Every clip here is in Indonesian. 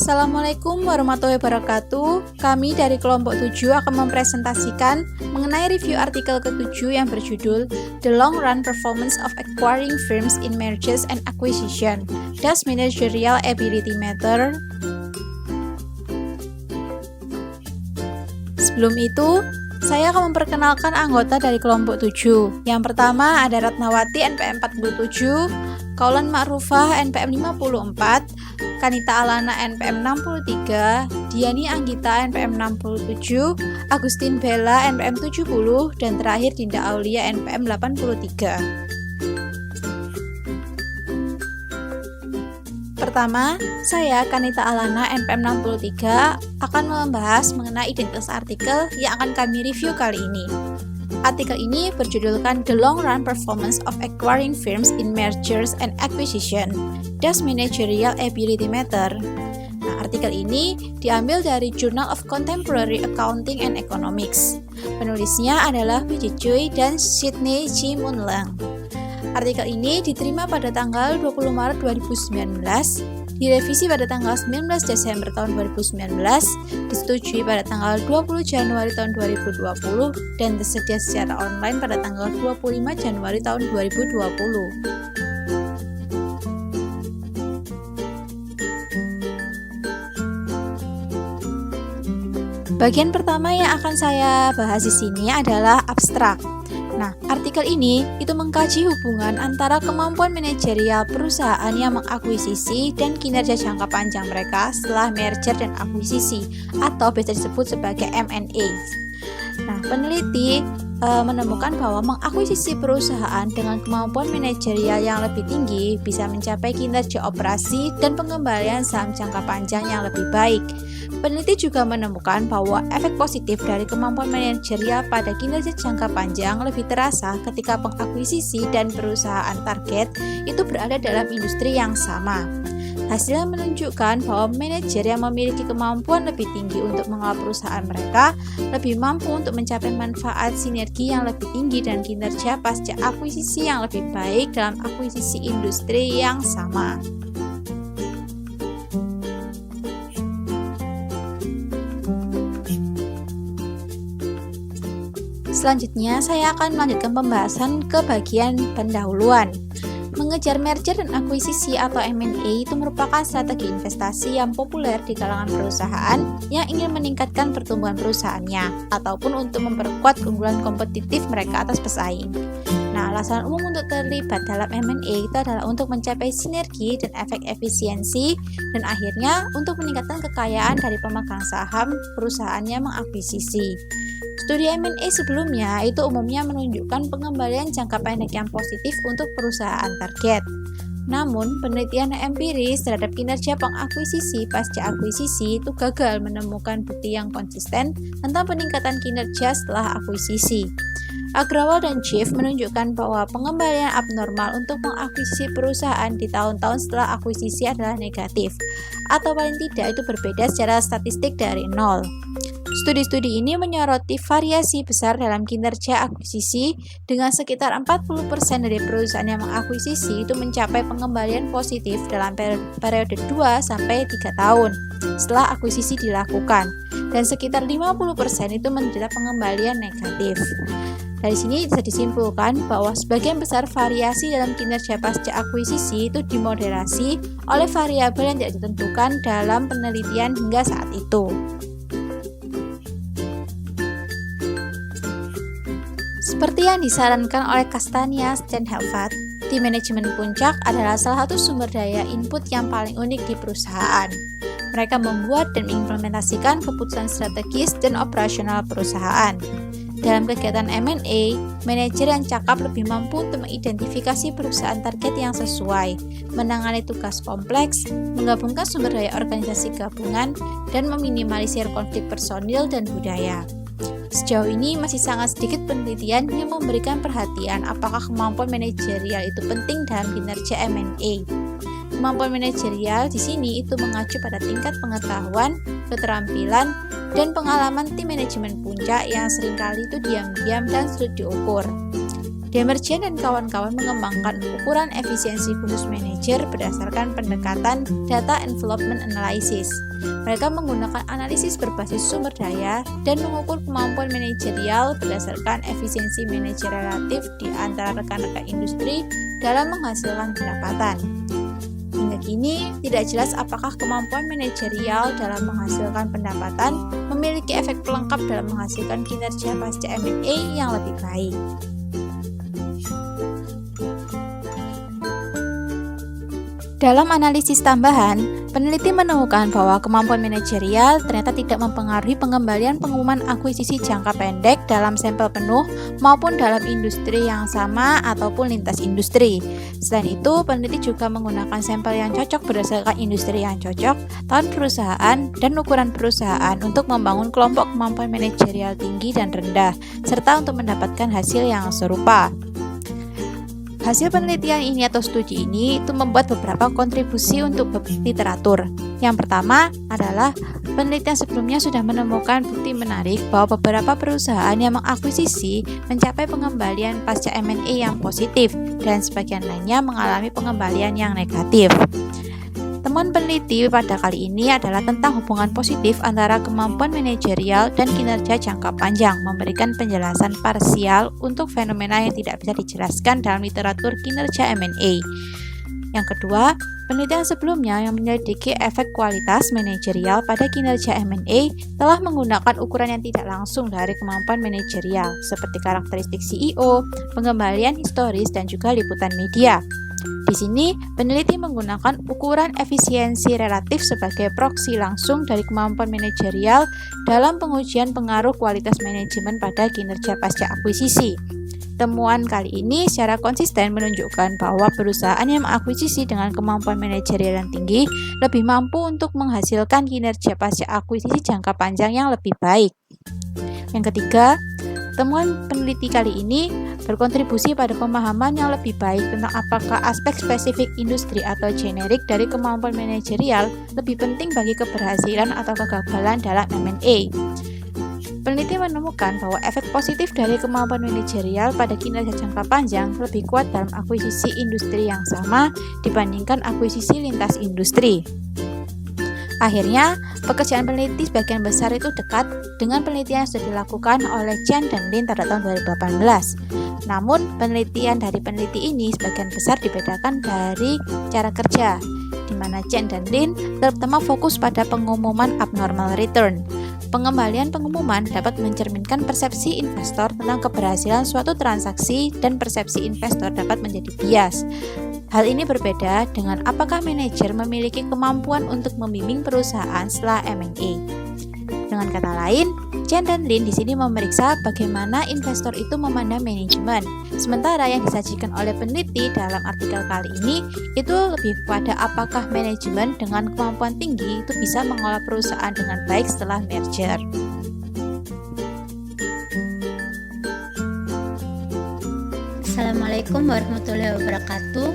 Assalamualaikum warahmatullahi wabarakatuh. Kami dari kelompok 7 akan mempresentasikan mengenai review artikel ke-7 yang berjudul The Long Run Performance of Acquiring Firms in Mergers and Acquisition. Does Managerial Ability Matter? Sebelum itu, saya akan memperkenalkan anggota dari kelompok 7. Yang pertama ada Ratnawati NPM 47, Kaulan Ma'rufah NPM 54, Kanita Alana NPM 63, Diani Anggita NPM 67, Agustin Bella NPM 70, dan terakhir Dinda Aulia NPM 83. Pertama, saya Kanita Alana NPM 63 akan membahas mengenai identitas artikel yang akan kami review kali ini. Artikel ini berjudulkan The Long Run Performance of Acquiring Firms in Mergers and Acquisition. Does Managerial Ability Matter? Nah, artikel ini diambil dari Journal of Contemporary Accounting and Economics. Penulisnya adalah Wiji Choi dan Sidney Chi Mun Lang. Artikel ini diterima pada tanggal 20 Maret 2019, direvisi pada tanggal 19 Desember tahun 2019, disetujui pada tanggal 20 Januari tahun 2020, dan tersedia secara online pada tanggal 25 Januari tahun 2020. Bagian pertama yang akan saya bahas di sini adalah abstrak. Nah, artikel ini itu mengkaji hubungan antara kemampuan manajerial perusahaan yang mengakuisisi dan kinerja jangka panjang mereka setelah merger dan akuisisi, atau biasa disebut sebagai M&A. Nah, peneliti menemukan bahwa mengakuisisi perusahaan dengan kemampuan manajerial yang lebih tinggi bisa mencapai kinerja operasi dan pengembalian saham jangka panjang yang lebih baik. Peneliti juga menemukan bahwa efek positif dari kemampuan manajerial pada kinerja jangka panjang lebih terasa ketika pengakuisisi dan perusahaan target itu berada dalam industri yang sama. Hasilnya menunjukkan bahwa manajer yang memiliki kemampuan lebih tinggi untuk mengelola perusahaan mereka lebih mampu untuk mencapai manfaat sinergi yang lebih tinggi dan kinerja pasca akuisisi yang lebih baik dalam akuisisi industri yang sama. Selanjutnya, saya akan melanjutkan pembahasan ke bagian pendahuluan. Mengejar merger dan akuisisi atau M&A itu merupakan strategi investasi yang populer di kalangan perusahaan yang ingin meningkatkan pertumbuhan perusahaannya ataupun untuk memperkuat keunggulan kompetitif mereka atas pesaing. Nah, alasan umum untuk terlibat dalam M&A itu adalah untuk mencapai sinergi dan efek efisiensi, dan akhirnya untuk meningkatkan kekayaan dari pemegang saham perusahaan yang mengakuisisi. Studi M&A sebelumnya itu umumnya menunjukkan pengembalian jangka pendek yang positif untuk perusahaan target. Namun, penelitian empiris terhadap kinerja pengakuisisi pasca akuisisi itu gagal menemukan bukti yang konsisten tentang peningkatan kinerja setelah akuisisi. Agrawal dan Chief menunjukkan bahwa pengembalian abnormal untuk mengakuisisi perusahaan di tahun-tahun setelah akuisisi adalah negatif, atau paling tidak itu berbeda secara statistik dari nol. Studi-studi ini menyoroti variasi besar dalam kinerja akuisisi, dengan sekitar 40% dari perusahaan yang mengakuisisi itu mencapai pengembalian positif dalam periode 2-3 tahun setelah akuisisi dilakukan, dan sekitar 50% itu menderita pengembalian negatif. Dari sini bisa disimpulkan bahwa sebagian besar variasi dalam kinerja pasca akuisisi itu dimoderasi oleh variabel yang tidak ditentukan dalam penelitian hingga saat itu. Seperti yang disarankan oleh Castagna dan Helvat, tim manajemen puncak adalah salah satu sumber daya input yang paling unik di perusahaan. Mereka membuat dan mengimplementasikan keputusan strategis dan operasional perusahaan. Dalam kegiatan M&A, manajer yang cakap lebih mampu untuk mengidentifikasi perusahaan target yang sesuai, menangani tugas kompleks, menggabungkan sumber daya organisasi gabungan, dan meminimalisir konflik personil dan budaya. Sejauh ini masih sangat sedikit penelitian yang memberikan perhatian apakah kemampuan manajerial itu penting dalam kinerja M&A. Kemampuan manajerial di sini itu mengacu pada tingkat pengetahuan, keterampilan, dan pengalaman tim manajemen puncak yang seringkali itu diam-diam dan sulit diukur. Demerjen dan kawan-kawan mengembangkan ukuran efisiensi khusus manajer berdasarkan pendekatan Data Envelopment Analysis. Mereka menggunakan analisis berbasis sumber daya dan mengukur kemampuan manajerial berdasarkan efisiensi manajer relatif di antara rekan-rekan industri dalam menghasilkan pendapatan. Hingga kini, tidak jelas apakah kemampuan manajerial dalam menghasilkan pendapatan memiliki efek pelengkap dalam menghasilkan kinerja pasca M&A yang lebih baik. Dalam analisis tambahan, peneliti menemukan bahwa kemampuan manajerial ternyata tidak mempengaruhi pengembalian pengumuman akuisisi jangka pendek dalam sampel penuh maupun dalam industri yang sama ataupun lintas industri. Selain itu, peneliti juga menggunakan sampel yang cocok berdasarkan industri yang cocok, tahun perusahaan, dan ukuran perusahaan untuk membangun kelompok kemampuan manajerial tinggi dan rendah, serta untuk mendapatkan hasil yang serupa. Hasil penelitian ini atau studi ini itu membuat beberapa kontribusi untuk literatur. Yang pertama adalah penelitian sebelumnya sudah menemukan bukti menarik bahwa beberapa perusahaan yang mengakuisisi mencapai pengembalian pasca M&A yang positif dan sebagian lainnya mengalami pengembalian yang negatif. Temuan peneliti pada kali ini adalah tentang hubungan positif antara kemampuan manajerial dan kinerja jangka panjang, memberikan penjelasan parsial untuk fenomena yang tidak bisa dijelaskan dalam literatur kinerja M&A. Yang kedua, penelitian sebelumnya yang menyelidiki efek kualitas manajerial pada kinerja M&A telah menggunakan ukuran yang tidak langsung dari kemampuan manajerial, seperti karakteristik CEO, pengembalian historis, dan juga liputan media. Di sini, peneliti menggunakan ukuran efisiensi relatif sebagai proksi langsung dari kemampuan manajerial dalam pengujian pengaruh kualitas manajemen pada kinerja pasca akuisisi. Temuan kali ini secara konsisten menunjukkan bahwa perusahaan yang mengakuisisi dengan kemampuan manajerial yang tinggi lebih mampu untuk menghasilkan kinerja pasca akuisisi jangka panjang yang lebih baik. Yang ketiga, temuan peneliti kali ini berkontribusi pada pemahaman yang lebih baik tentang apakah aspek spesifik industri atau generik dari kemampuan manajerial lebih penting bagi keberhasilan atau kegagalan dalam M&A. Peneliti menemukan bahwa efek positif dari kemampuan manajerial pada kinerja jangka panjang lebih kuat dalam akuisisi industri yang sama dibandingkan akuisisi lintas industri. Akhirnya, pekerjaan peneliti sebagian besar itu dekat dengan penelitian yang sudah dilakukan oleh Chen dan Lin pada tahun 2018. Namun, penelitian dari peneliti ini sebagian besar dibedakan dari cara kerja, di mana Chen dan Lin terutama fokus pada pengumuman abnormal return. Pengembalian pengumuman dapat mencerminkan persepsi investor tentang keberhasilan suatu transaksi dan persepsi investor dapat menjadi bias. Hal ini berbeda dengan apakah manajer memiliki kemampuan untuk membimbing perusahaan setelah M&A. Dengan kata lain, Chen dan Lin di sini memeriksa bagaimana investor itu memandang manajemen. Sementara yang disajikan oleh peneliti dalam artikel kali ini itu lebih pada apakah manajemen dengan kemampuan tinggi itu bisa mengolah perusahaan dengan baik setelah merger. Assalamualaikum warahmatullahi wabarakatuh.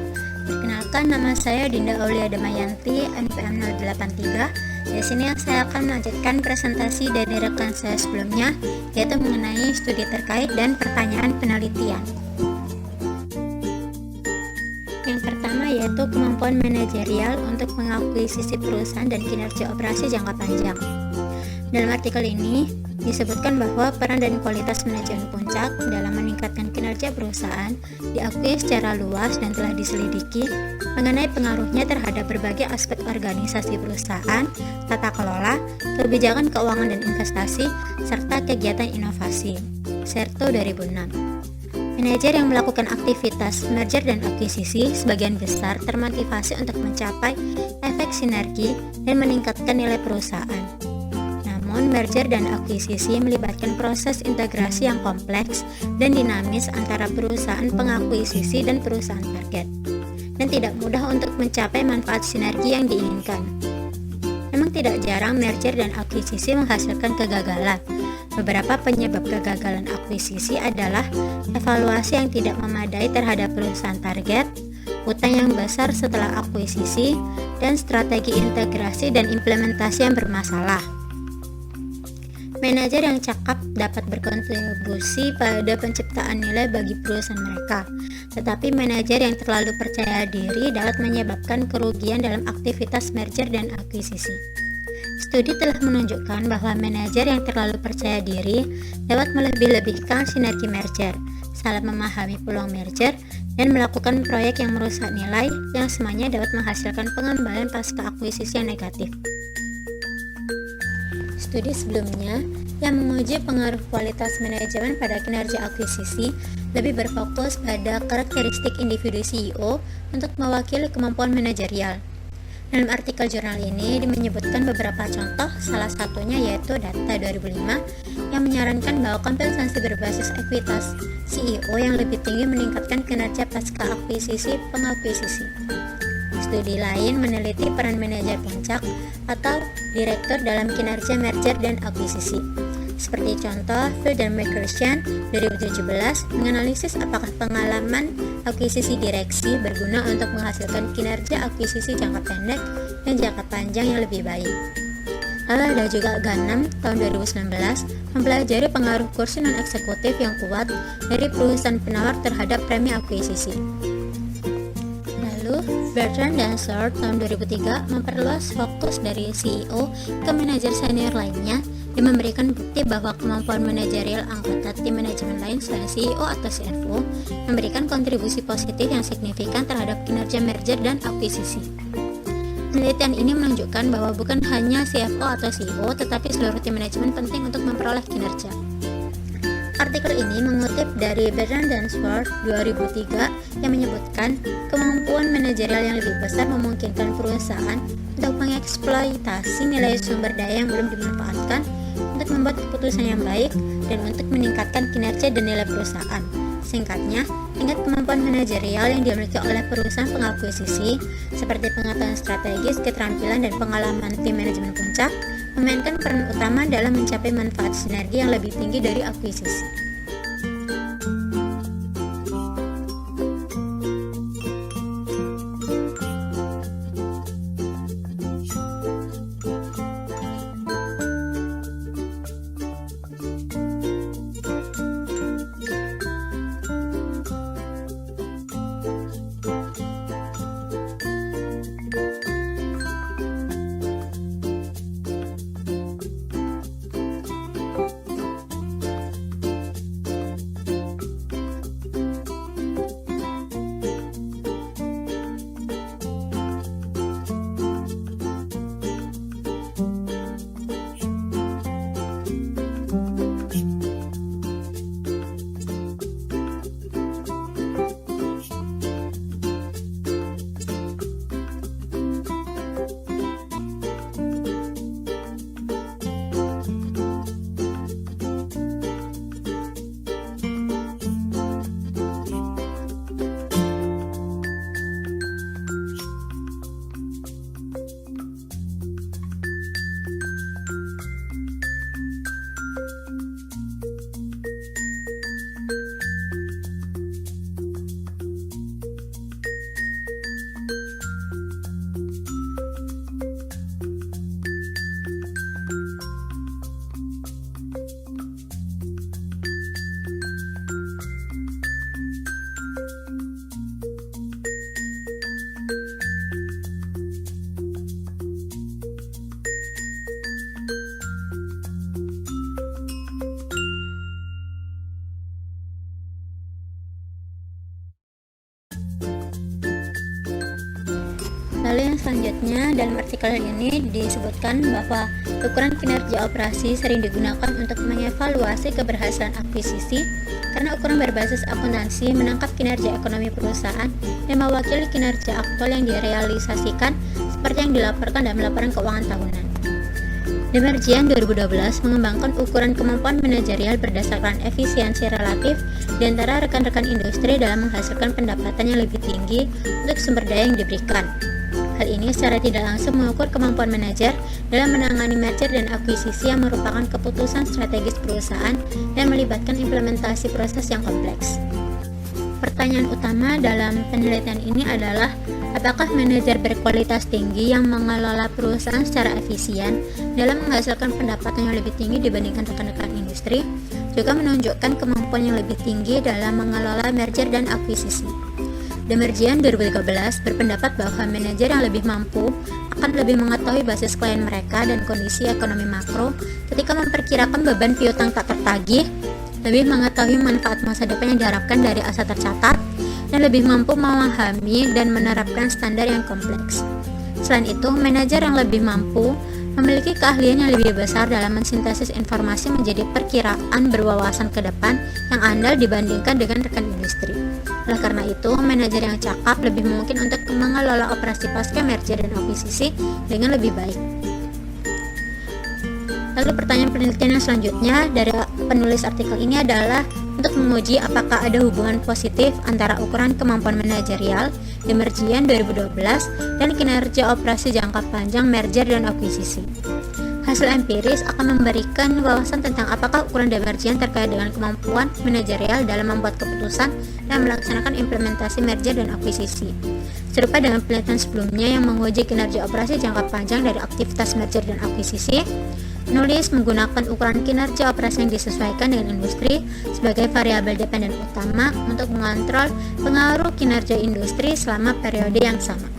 Perkenalkan, nama saya Dinda Aulia Damayanti, NPM 083. Di sini saya akan melanjutkan presentasi dari rekan saya sebelumnya, yaitu mengenai studi terkait dan pertanyaan penelitian. Yang pertama yaitu kemampuan manajerial untuk mengakuisisi perusahaan dan kinerja operasi jangka panjang. Dalam artikel ini disebutkan bahwa peran dan kualitas manajemen puncak dalam meningkatkan kinerja perusahaan diakui secara luas dan telah diselidiki mengenai pengaruhnya terhadap berbagai aspek organisasi perusahaan, tata kelola, kebijakan keuangan dan investasi, serta kegiatan inovasi. Serto 2006. Manajer yang melakukan aktivitas merger dan akuisisi sebagian besar termotivasi untuk mencapai efek sinergi dan meningkatkan nilai perusahaan. Namun, merger dan akuisisi melibatkan proses integrasi yang kompleks dan dinamis antara perusahaan pengakuisisi dan perusahaan target, dan tidak mudah untuk mencapai manfaat sinergi yang diinginkan. Memang tidak jarang merger dan akuisisi menghasilkan kegagalan. Beberapa penyebab kegagalan akuisisi adalah evaluasi yang tidak memadai terhadap perusahaan target, utang yang besar setelah akuisisi, dan strategi integrasi dan implementasi yang bermasalah. Manajer yang cakap dapat berkontribusi pada penciptaan nilai bagi perusahaan mereka, tetapi manajer yang terlalu percaya diri dapat menyebabkan kerugian dalam aktivitas merger dan akuisisi. Studi telah menunjukkan bahwa manajer yang terlalu percaya diri dapat melebih-lebihkan sinergi merger, salah memahami peluang merger, dan melakukan proyek yang merusak nilai yang semuanya dapat menghasilkan pengembalian pasca akuisisi yang negatif. Studi sebelumnya yang menguji pengaruh kualitas manajemen pada kinerja akuisisi lebih berfokus pada karakteristik individu CEO untuk mewakili kemampuan manajerial. Dalam artikel jurnal ini menyebutkan beberapa contoh, salah satunya yaitu data 2005 yang menyarankan bahwa kompensasi berbasis ekuitas CEO yang lebih tinggi meningkatkan kinerja pasca akuisisi pengakuisisi. Studi lain meneliti peran manajer puncak atau direktur dalam kinerja merger dan akuisisi. Seperti contoh, Phil dan Christian 2017 menganalisis apakah pengalaman akuisisi direksi berguna untuk menghasilkan kinerja akuisisi jangka pendek dan jangka panjang yang lebih baik. Lalu ada juga Ganam tahun 2019 mempelajari pengaruh kursi non-eksekutif yang kuat dari perusahaan penawar terhadap premi akuisisi. Bertrand dan Short tahun 2003 memperluas fokus dari CEO ke manajer senior lainnya yang memberikan bukti bahwa kemampuan manajerial anggota tim manajemen lain selain CEO atau CFO memberikan kontribusi positif yang signifikan terhadap kinerja merger dan akuisisi. Penelitian ini menunjukkan bahwa bukan hanya CFO atau CEO tetapi seluruh tim manajemen penting untuk memperoleh kinerja. Artikel ini mengutip dari Bertrand dan Short 2003 yang menyebutkan kemampuan manajerial yang lebih besar memungkinkan perusahaan untuk mengeksploitasi nilai sumber daya yang belum dimanfaatkan untuk membuat keputusan yang baik dan untuk meningkatkan kinerja dan nilai perusahaan. Singkatnya, tingkat kemampuan manajerial yang dimiliki oleh perusahaan pengakuisisi seperti pengetahuan strategis, keterampilan, dan pengalaman tim manajemen puncak memainkan peran utama dalam mencapai manfaat sinergi yang lebih tinggi dari akuisisi. Lalu yang selanjutnya dalam artikel ini disebutkan bahwa ukuran kinerja operasi sering digunakan untuk mengevaluasi keberhasilan akuisisi karena ukuran berbasis akuntansi menangkap kinerja ekonomi perusahaan dan mewakili kinerja aktual yang direalisasikan seperti yang dilaporkan dalam laporan keuangan tahunan. Demerjian 2012 mengembangkan ukuran kemampuan manajerial berdasarkan efisiensi relatif di antara rekan-rekan industri dalam menghasilkan pendapatan yang lebih tinggi untuk sumber daya yang diberikan. Hal ini secara tidak langsung mengukur kemampuan manajer dalam menangani merger dan akuisisi yang merupakan keputusan strategis perusahaan dan melibatkan implementasi proses yang kompleks. Pertanyaan utama dalam penelitian ini adalah Apakah manajer berkualitas tinggi yang mengelola perusahaan secara efisien dalam menghasilkan pendapatan yang lebih tinggi dibandingkan rekan-rekan industri juga menunjukkan kemampuan yang lebih tinggi dalam mengelola merger dan akuisisi. Demirjian 2013 berpendapat bahwa manajer yang lebih mampu akan lebih mengetahui basis klien mereka dan kondisi ekonomi makro ketika memperkirakan beban piutang tak tertagih, lebih mengetahui manfaat masa depan yang diharapkan dari aset tercatat, dan lebih mampu memahami dan menerapkan standar yang kompleks. Selain itu, manajer yang lebih mampu memiliki keahlian yang lebih besar dalam mensintesis informasi menjadi perkiraan berwawasan ke depan yang andal dibandingkan dengan rekan industri. Oleh karena itu, manajer yang cakap lebih mungkin untuk mengelola operasi pasca merger dan akuisisi dengan lebih baik. Lalu pertanyaan penelitian yang selanjutnya dari penulis artikel ini adalah untuk menguji apakah ada hubungan positif antara ukuran kemampuan manajerial Demirjian 2012 dan kinerja operasi jangka panjang merger dan akuisisi. Hasil empiris akan memberikan wawasan tentang apakah ukuran Demirjian terkait dengan kemampuan manajerial dalam membuat keputusan dan melaksanakan implementasi merger dan akuisisi. Serupa dengan penelitian sebelumnya yang menguji kinerja operasi jangka panjang dari aktivitas merger dan akuisisi, penulis menggunakan ukuran kinerja operasi yang disesuaikan dengan industri sebagai variabel dependen utama untuk mengontrol pengaruh kinerja industri selama periode yang sama.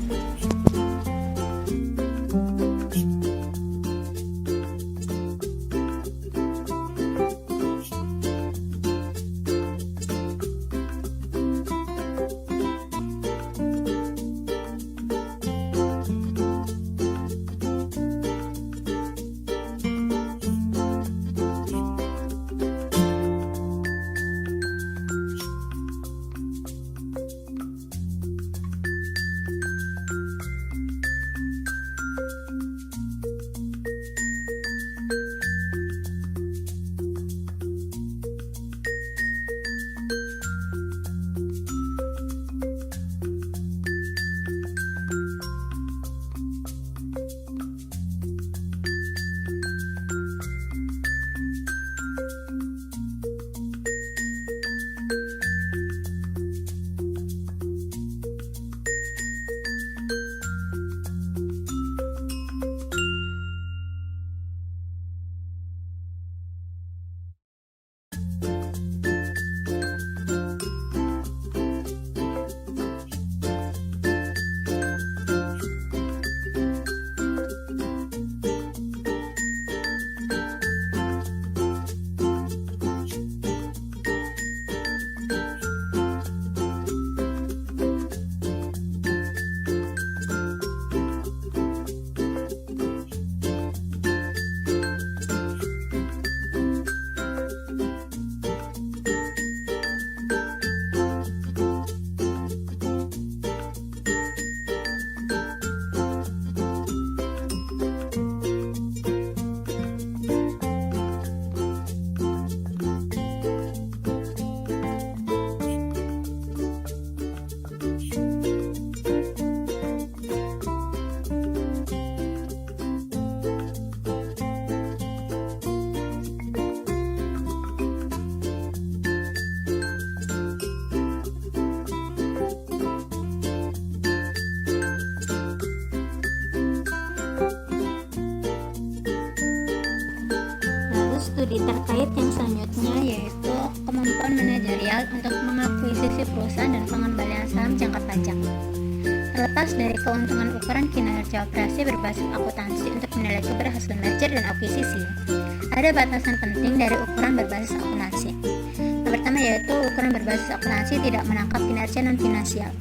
Studi terkait yang selanjutnya yaitu kemampuan manajerial untuk mengakuisisi perusahaan dan pengembalian saham jangka panjang. Terlepas dari keuntungan ukuran kinerja operasi berbasis akuntansi untuk menilai keberhasilan merger dan akuisisi, ada batasan penting dari ukuran berbasis akuntansi. Yang pertama yaitu ukuran berbasis akuntansi tidak menangkap kinerja non-finansial.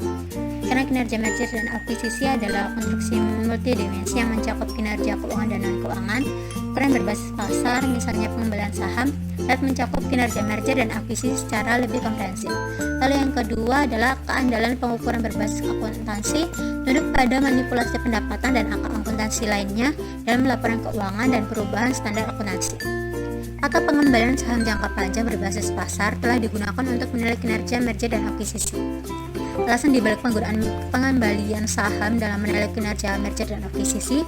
Karena kinerja merger dan akuisisi adalah konstruksi multidimensi yang mencakup kinerja keuangan dan non-keuangan, ukuran berbasis pasar, misalnya pengembalian saham, dapat mencakup kinerja merger dan akuisisi secara lebih komprehensif. Lalu yang kedua adalah keandalan pengukuran berbasis akuntansi, tunduk pada manipulasi pendapatan dan angka akuntansi lainnya dalam laporan keuangan dan perubahan standar akuntansi. Maka pengembalian saham jangka panjang berbasis pasar telah digunakan untuk menilai kinerja merger dan akuisisi. Alasan dibalik penggunaan pengembalian saham dalam menilai kinerja merger dan akuisisi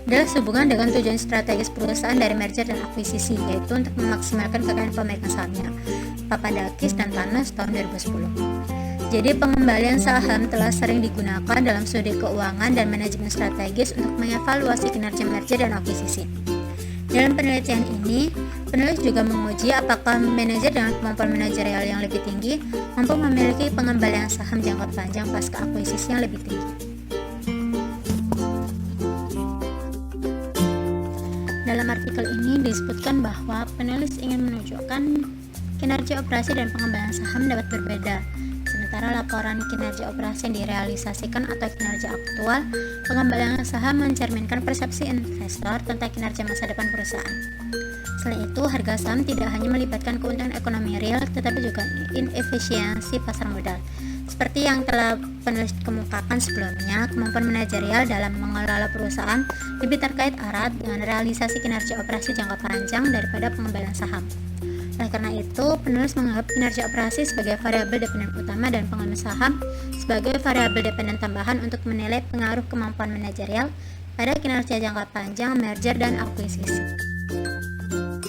adalah sehubungan dengan tujuan strategis perusahaan dari merger dan akuisisi, yaitu untuk memaksimalkan kekayaan pemegang sahamnya, Papadakis dan Thanos tahun 2010. Jadi pengembalian saham telah sering digunakan dalam studi keuangan dan manajemen strategis untuk mengevaluasi kinerja merger dan akuisisi. Dalam penelitian ini, penulis juga menguji apakah manajer dengan kemampuan manajerial yang lebih tinggi mampu memiliki pengembalian saham jangka panjang pasca akuisisi yang lebih tinggi. Dalam artikel ini disebutkan bahwa penulis ingin menunjukkan kinerja operasi dan pengembalian saham dapat berbeda. Sementara laporan kinerja operasi yang direalisasikan atau kinerja aktual, pengembalian saham mencerminkan persepsi investor tentang kinerja masa depan perusahaan. Selain itu, harga saham tidak hanya melibatkan keuntungan ekonomi real, tetapi juga inefisiensi pasar modal. Seperti yang telah penulis kemukakan sebelumnya, kemampuan manajerial dalam mengelola perusahaan lebih terkait erat dengan realisasi kinerja operasi jangka panjang daripada pengembalian saham. Oleh karena itu, penulis menganggap kinerja operasi sebagai variabel dependen utama dan pengembalian saham sebagai variabel dependen tambahan untuk menilai pengaruh kemampuan manajerial pada kinerja jangka panjang merger dan akuisisi.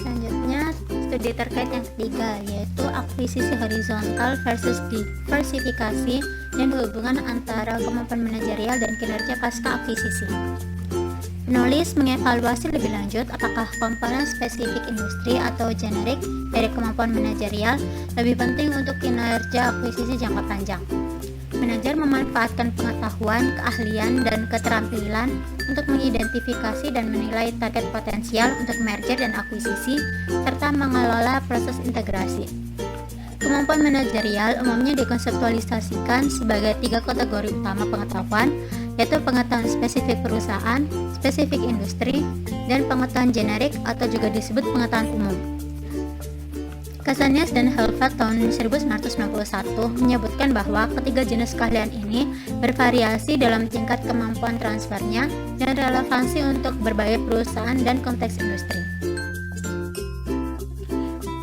Selanjutnya, studi terkait yang ketiga, yaitu akuisisi horizontal versus diversifikasi dan hubungan antara kemampuan manajerial dan kinerja pasca akuisisi. Penulis mengevaluasi lebih lanjut apakah komponen spesifik industri atau generik dari kemampuan manajerial lebih penting untuk kinerja akuisisi jangka panjang. Manajer memanfaatkan pengetahuan, keahlian, dan keterampilan untuk mengidentifikasi dan menilai target potensial untuk merger dan akuisisi, serta mengelola proses integrasi. Kemampuan manajerial umumnya dikonseptualisasikan sebagai 3 kategori utama pengetahuan, yaitu pengetahuan spesifik perusahaan, spesifik industri, dan pengetahuan generik atau juga disebut pengetahuan umum. Casanias dan Helfand tahun 1991 menyebutkan bahwa ketiga jenis keahlian ini bervariasi dalam tingkat kemampuan transfernya dan relevansi untuk berbagai perusahaan dan konteks industri.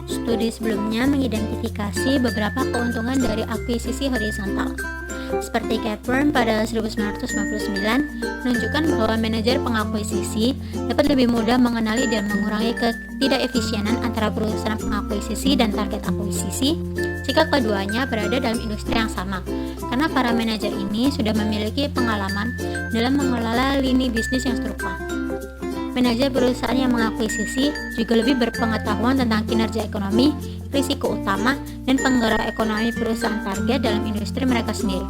Studi sebelumnya mengidentifikasi beberapa keuntungan dari akuisisi horizontal. Seperti Capron pada 1999 menunjukkan bahwa manajer pengakuisisi dapat lebih mudah mengenali dan mengurangi ketidakefisienan antara perusahaan pengakuisisi dan target akuisisi jika keduanya berada dalam industri yang sama, karena para manajer ini sudah memiliki pengalaman dalam mengelola lini bisnis yang serupa. Manajer perusahaan yang mengakuisisi juga lebih berpengetahuan tentang kinerja ekonomi, risiko utama, dan penggerak ekonomi perusahaan target dalam industri mereka sendiri.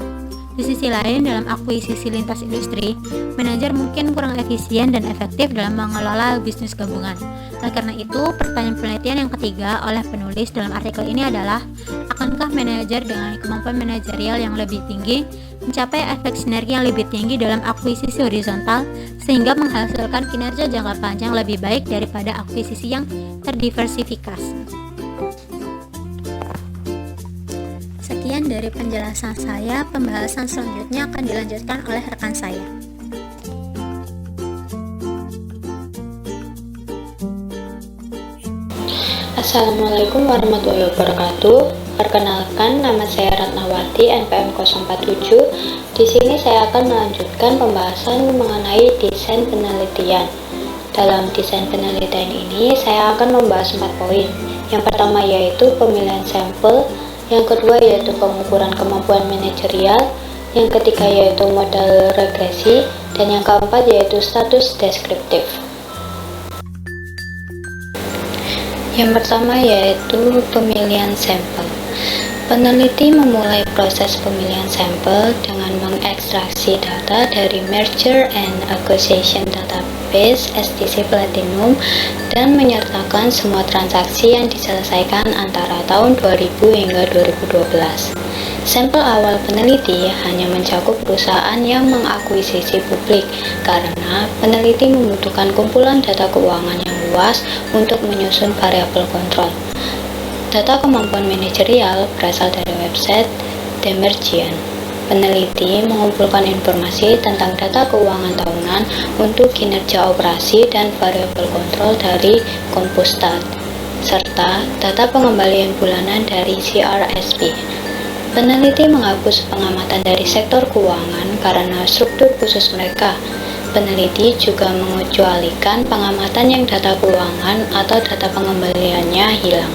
Di sisi lain, dalam akuisisi lintas industri, manajer mungkin kurang efisien dan efektif dalam mengelola bisnis gabungan. Oleh karena itu, pertanyaan penelitian yang ketiga oleh penulis dalam artikel ini adalah, akankah manajer dengan kemampuan manajerial yang lebih tinggi mencapai efek sinergi yang lebih tinggi dalam akuisisi horizontal sehingga menghasilkan kinerja jangka panjang lebih baik daripada akuisisi yang terdiversifikasi. Sekian dari penjelasan saya, pembahasan selanjutnya akan dilanjutkan oleh rekan saya. Assalamualaikum warahmatullahi wabarakatuh. Perkenalkan, nama saya Ratnawati, NPM 047. Di sini saya akan melanjutkan pembahasan mengenai desain penelitian. Dalam desain penelitian ini, saya akan membahas 4 poin. Yang pertama yaitu pemilihan sampel, yang kedua yaitu pengukuran kemampuan manajerial, yang ketiga yaitu modal regresi, dan yang keempat yaitu status deskriptif. Yang pertama yaitu pemilihan sampel. Peneliti memulai proses pemilihan sampel dengan mengekstraksi data dari Merger and Acquisition Database STC Platinum dan menyertakan semua transaksi yang diselesaikan antara tahun 2000 hingga 2012. Sampel awal peneliti hanya mencakup perusahaan yang mengakuisisi publik karena peneliti membutuhkan kumpulan data keuangan yang luas untuk menyusun variabel kontrol. Data kemampuan manajerial berasal dari website Demergian. Peneliti mengumpulkan informasi tentang data keuangan tahunan untuk kinerja operasi dan variabel kontrol dari Compustat, serta data pengembalian bulanan dari CRSP. Peneliti menghapus pengamatan dari sektor keuangan karena struktur khusus mereka. Peneliti juga mengecualikan pengamatan yang data keuangan atau data pengembaliannya hilang.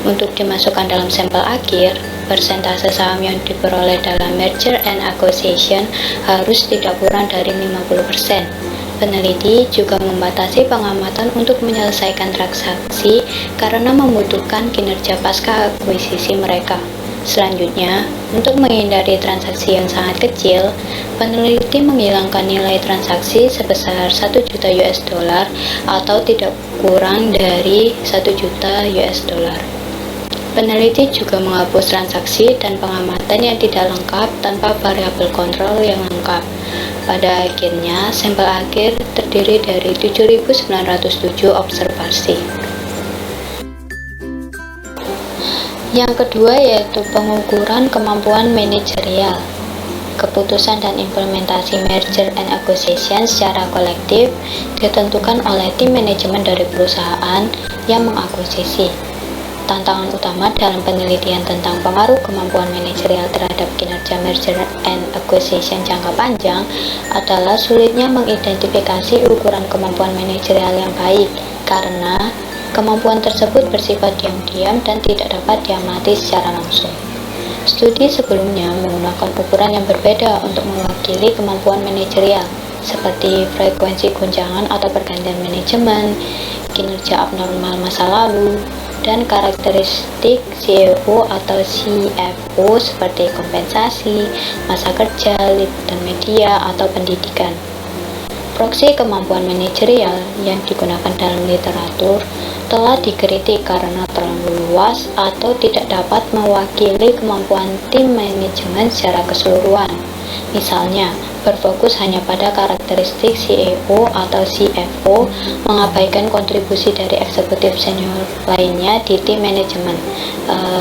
Untuk dimasukkan dalam sampel akhir, persentase saham yang diperoleh dalam merger and acquisition harus tidak kurang dari 50%. Peneliti juga membatasi pengamatan untuk menyelesaikan transaksi karena membutuhkan kinerja pasca akuisisi mereka. Selanjutnya, untuk menghindari transaksi yang sangat kecil, peneliti menghilangkan nilai transaksi sebesar 1 juta US dollar atau tidak kurang dari 1 juta US dollar. Peneliti juga menghapus transaksi dan pengamatan yang tidak lengkap tanpa variabel kontrol yang lengkap. Pada akhirnya, sampel akhir terdiri dari 7.907 observasi. Yang kedua yaitu pengukuran kemampuan manajerial. Keputusan dan implementasi merger and acquisition secara kolektif ditentukan oleh tim manajemen dari perusahaan yang mengakuisisi. Tantangan utama dalam penelitian tentang pengaruh kemampuan manajerial terhadap kinerja merger and acquisition jangka panjang adalah sulitnya mengidentifikasi ukuran kemampuan manajerial yang baik, karena kemampuan tersebut bersifat diam-diam dan tidak dapat diamati secara langsung. Studi sebelumnya menggunakan ukuran yang berbeda untuk mewakili kemampuan manajerial, seperti frekuensi guncangan atau pergantian manajemen, kinerja abnormal masa lalu, dan karakteristik CEO atau CFO seperti kompensasi, masa kerja, liputan media, atau pendidikan. Proksi kemampuan manajerial yang digunakan dalam literatur telah dikritik karena terlalu luas atau tidak dapat mewakili kemampuan tim manajemen secara keseluruhan. Misalnya, berfokus hanya pada karakteristik CEO atau CFO, mengabaikan kontribusi dari eksekutif senior lainnya di tim manajemen,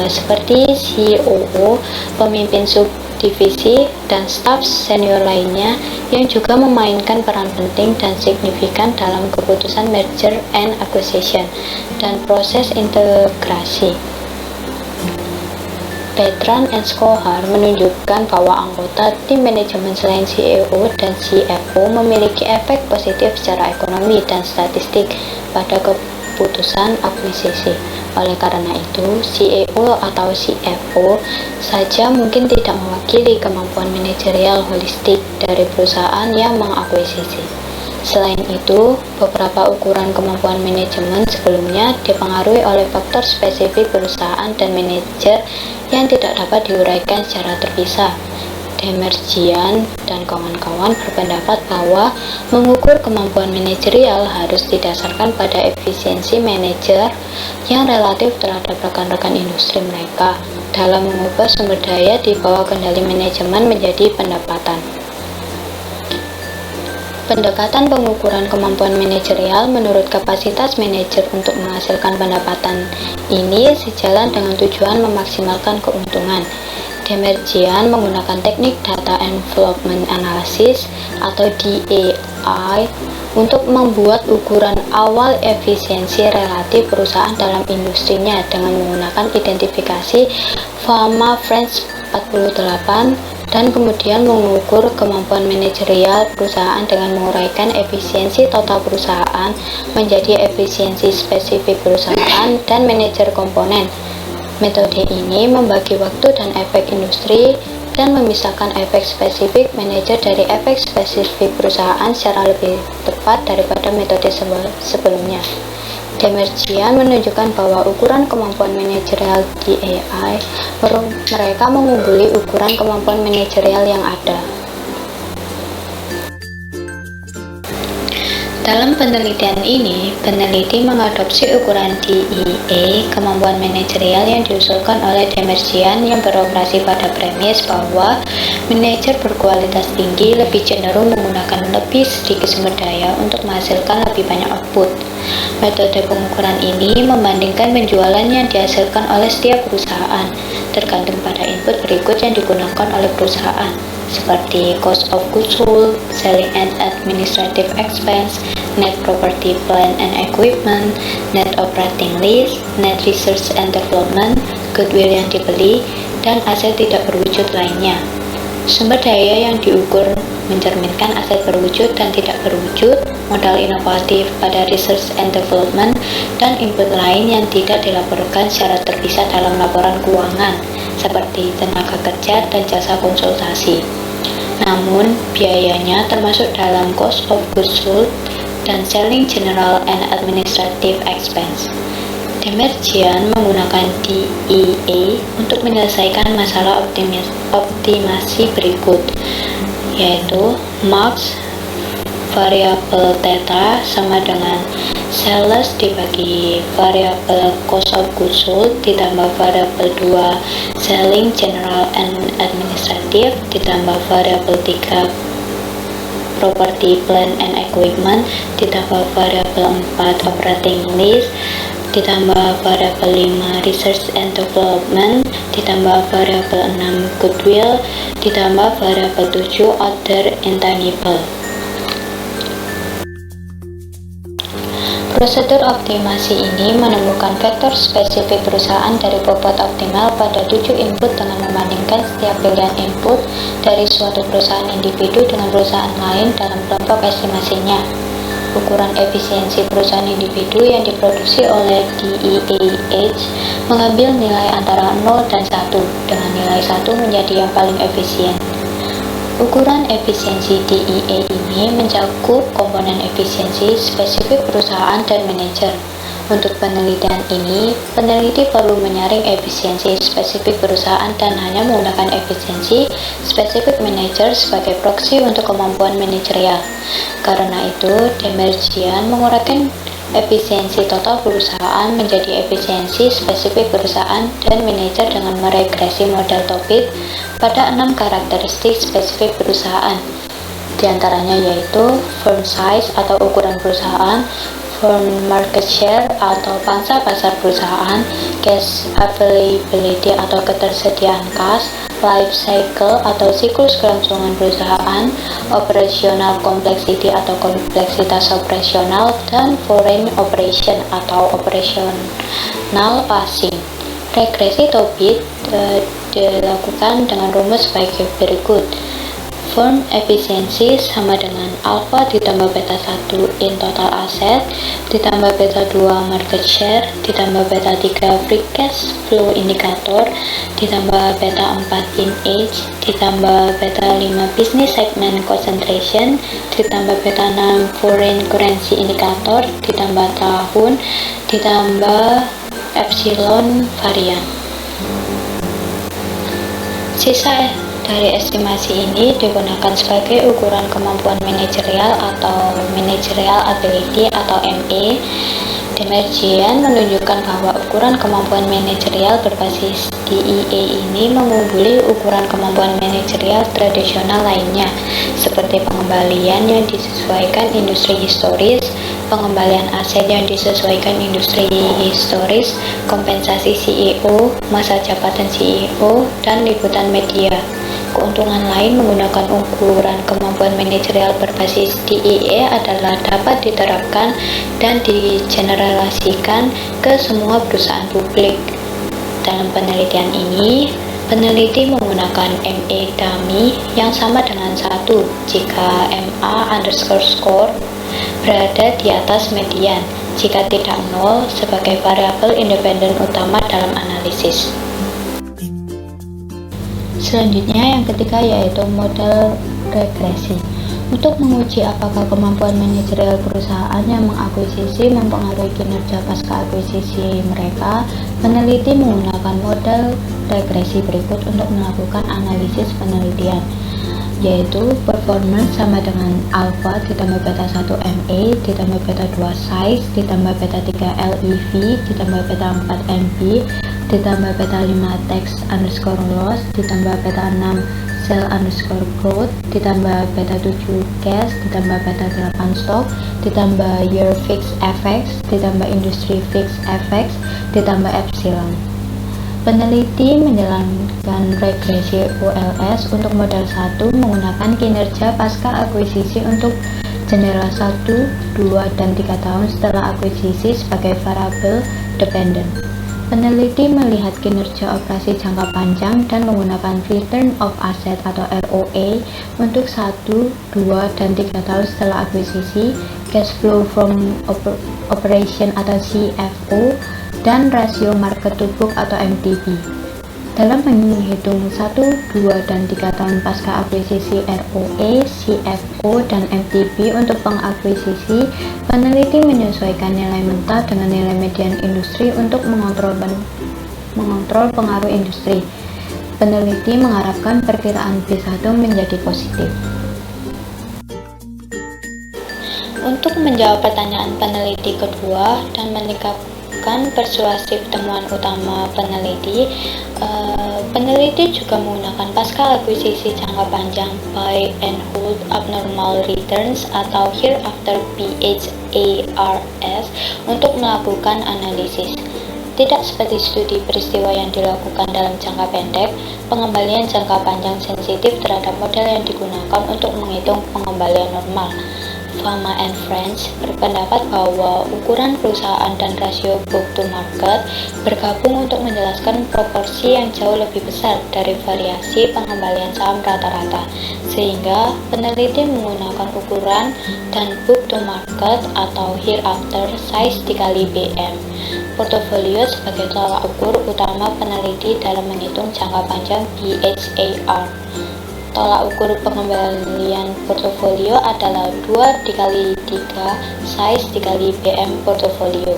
seperti COO, pemimpin subdivisi, dan staf senior lainnya yang juga memainkan peran penting dan signifikan dalam keputusan merger and acquisition dan proses integrasi. Bertrand and Scholar menunjukkan bahwa anggota tim manajemen selain CEO dan CFO memiliki efek positif secara ekonomi dan statistik pada keputusan akuisisi. Oleh karena itu, CEO atau CFO saja mungkin tidak mewakili kemampuan manajerial holistik dari perusahaan yang mengakuisisi. Selain itu, beberapa ukuran kemampuan manajemen sebelumnya dipengaruhi oleh faktor spesifik perusahaan dan manajer yang tidak dapat diuraikan secara terpisah. Demerjian dan kawan-kawan berpendapat bahwa mengukur kemampuan manajerial harus didasarkan pada efisiensi manajer yang relatif terhadap rekan-rekan industri mereka dalam mengubah sumber daya di bawah kendali manajemen menjadi pendapatan. Pendekatan pengukuran kemampuan manajerial menurut kapasitas manajer untuk menghasilkan pendapatan ini sejalan dengan tujuan memaksimalkan keuntungan. Demerjian menggunakan teknik Data Envelopment Analysis atau DEI untuk membuat ukuran awal efisiensi relatif perusahaan dalam industrinya dengan menggunakan identifikasi Fama French 48 dan kemudian mengukur kemampuan manajerial perusahaan dengan menguraikan efisiensi total perusahaan menjadi efisiensi spesifik perusahaan dan manajer komponen. Metode ini membagi waktu dan efek industri dan memisahkan efek spesifik manajer dari efek spesifik perusahaan secara lebih tepat daripada metode sebelumnya. Demerjian menunjukkan bahwa ukuran kemampuan manajerial DEI mereka mengungguli ukuran kemampuan manajerial yang ada. Dalam penelitian ini, peneliti mengadopsi ukuran DEI kemampuan manajerial yang diusulkan oleh Demerjian yang beroperasi pada premis bahwa manajer berkualitas tinggi lebih cenderung menggunakan lebih sedikit sumber daya untuk menghasilkan lebih banyak output. Metode pengukuran ini membandingkan penjualan yang dihasilkan oleh setiap perusahaan tergantung pada input berikut yang digunakan oleh perusahaan, seperti cost of goods sold, selling and administrative expense, net property, plant and equipment, net operating lease, net research and development, goodwill yang dibeli, dan aset tidak berwujud lainnya. Sumber daya yang diukur mencerminkan aset berwujud dan tidak berwujud, modal inovatif pada research and development, dan input lain yang tidak dilaporkan secara terpisah dalam laporan keuangan, seperti tenaga kerja dan jasa konsultasi. Namun, biayanya termasuk dalam cost of goods sold dan selling general and administrative expense. Demerjian menggunakan DEA untuk menyelesaikan masalah optimasi berikut, yaitu max variabel theta sama dengan sales dibagi variabel cost of goods sold ditambah variabel 2 selling general and administrative ditambah variabel 3 property plant and equipment ditambah variabel 4 operating lease ditambah variabel 5 research and development ditambah variabel 6 goodwill ditambah variabel 7 other intangible. Prosedur optimasi ini menemukan vektor spesifik perusahaan dari bobot optimal pada 7 input dengan membandingkan setiap pilihan input dari suatu perusahaan individu dengan perusahaan lain dalam kelompok estimasinya. Ukuran efisiensi perusahaan individu yang diproduksi oleh DEAH mengambil nilai antara 0 dan 1, dengan nilai 1 menjadi yang paling efisien. Ukuran efisiensi DEA ini mencakup komponen efisiensi spesifik perusahaan dan manajer. Untuk penelitian ini, peneliti perlu menyaring efisiensi spesifik perusahaan dan hanya menggunakan efisiensi spesifik manajer sebagai proksi untuk kemampuan manajerial. Karena itu, Demerjian menguraikan efisiensi total perusahaan menjadi efisiensi spesifik perusahaan dan manajer dengan meregresi model Tobit pada 6 karakteristik spesifik perusahaan. Di antaranya yaitu firm size atau ukuran perusahaan, firm market share atau pangsa pasar perusahaan, cash availability atau ketersediaan kas, life cycle atau siklus kelangsungan perusahaan, operational complexity atau kompleksitas operasional, dan foreign operation atau operational passing. Regresi Tobit dilakukan dengan rumus sebagai berikut. Firm efisiensi sama dengan alpha ditambah beta 1 in total asset ditambah beta 2 market share ditambah beta 3 free cash flow indicator ditambah beta 4 in age ditambah beta 5 business segment concentration ditambah beta 6 foreign currency indicator ditambah tahun ditambah epsilon varian. Sisa dari estimasi ini digunakan sebagai ukuran kemampuan manajerial atau managerial ability atau MA. Demerjian menunjukkan bahwa ukuran kemampuan manajerial berbasis DEA ini mengungguli ukuran kemampuan manajerial tradisional lainnya, seperti pengembalian yang disesuaikan industri historis, pengembalian aset yang disesuaikan industri historis, kompensasi CEO, masa jabatan CEO, dan liputan media. Keuntungan lain menggunakan ukuran kemampuan manajerial berbasis DEA adalah dapat diterapkan dan digeneralisasikan ke semua perusahaan publik. Dalam penelitian ini, peneliti menggunakan MA dummy yang sama dengan 1 jika MA_score berada di atas median, jika tidak 0 sebagai variabel independen utama dalam analisis. Selanjutnya yang ketiga yaitu model regresi. Untuk menguji apakah kemampuan manajerial perusahaan yang mengakuisisi mempengaruhi kinerja pasca akuisisi mereka, peneliti menggunakan model regresi berikut untuk melakukan analisis penelitian, yaitu performance sama dengan alpha ditambah beta 1 MA ditambah beta 2 size ditambah beta 3 LEV ditambah beta 4 MB ditambah beta 5 tax_loss ditambah beta 6 sell_growth ditambah beta 7 cash ditambah beta 8 stock ditambah year fixed effects ditambah industry fixed effects ditambah epsilon. Peneliti menjalankan regresi ULS untuk model 1 menggunakan kinerja pasca akuisisi untuk jendela 1, 2, dan 3 tahun setelah akuisisi sebagai variabel dependent. Peneliti melihat kinerja operasi jangka panjang dan menggunakan return of asset atau ROA untuk 1, 2, dan 3 tahun setelah akuisisi, cash flow from operation atau CFO, dan rasio market to book atau MTB. Dalam menghitung 1, 2, dan 3 tahun pasca akuisisi ROA, CFO, dan MTB untuk pengakuisisi, peneliti menyesuaikan nilai mentah dengan nilai median industri untuk mengontrol pengaruh industri. Peneliti mengharapkan perkiraan B1 menjadi positif. Untuk menjawab pertanyaan peneliti kedua dan meningkatkan persuasif temuan utama peneliti, peneliti juga menggunakan pasca akuisisi jangka panjang buy and hold abnormal returns atau hereafter BHARS untuk melakukan analisis. Tidak seperti studi peristiwa yang dilakukan dalam jangka pendek, pengembalian jangka panjang sensitif terhadap model yang digunakan untuk menghitung pengembalian normal. Fama and Friends berpendapat bahwa ukuran perusahaan dan rasio book to market bergabung untuk menjelaskan proporsi yang jauh lebih besar dari variasi pengembalian saham rata-rata, sehingga peneliti menggunakan ukuran dan book to market atau hereafter size dikali BM portofolio sebagai tolak ukur utama peneliti dalam menghitung jangka panjang BHAR. Tolak ukur pengembalian portofolio adalah 2 dikali 3 size dikali BM portofolio.